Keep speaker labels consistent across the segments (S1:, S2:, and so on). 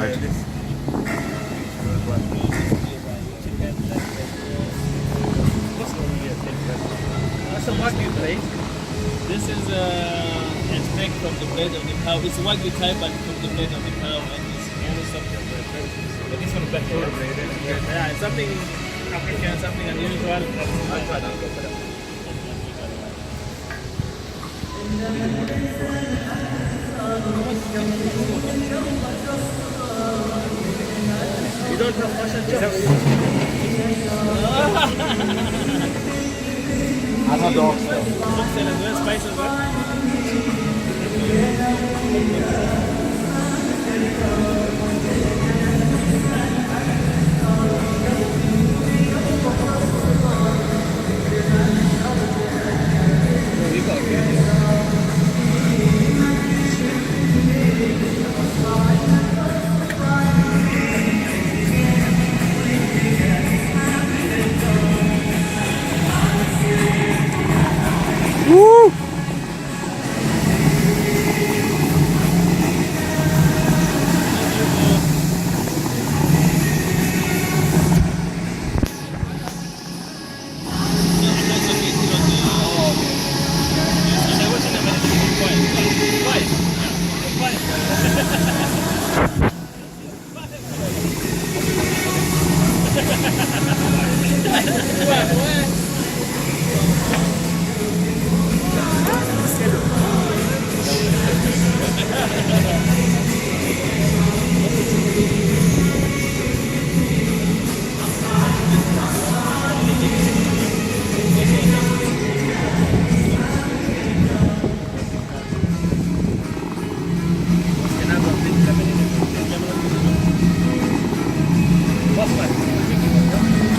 S1: right?
S2: That's a Wagyu blade. This is a steak from the blade of the cow. It's a Wagyu type, but from the blade of the cow, and it's also something. But this one is better. Yeah, it's something African, something unusual. I'll try that. You don't have Russian chops.
S1: I have dogs though.
S2: Chops and as well, spice as well.
S1: Woo!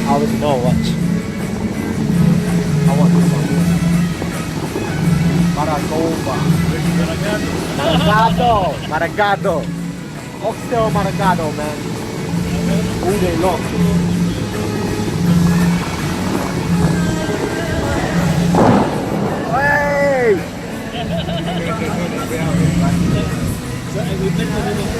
S1: I would know what. I want this one. Maragado. Maragado. Oxtail Maragado, man. All day long. Hey! So much more.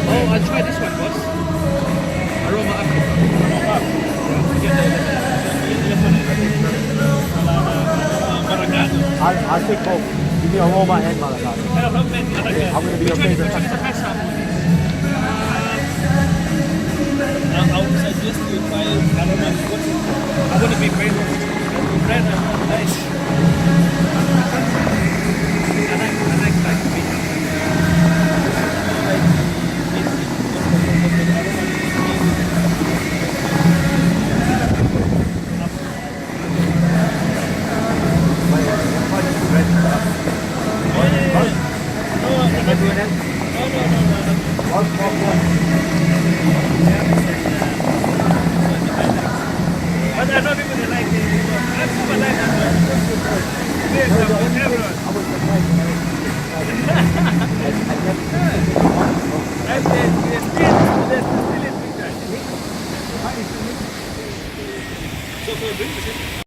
S2: Oh, I'll try this one, boss. Aroma Africa.
S1: I'll take both. Give me aroma and Maragado. I'm gonna be your favorite.
S2: I would suggest you try aroma. I want to be favorite. Bread and rice. But I know people they like it. I super like it. Yes, everyone. I said, yes, still is big time. So,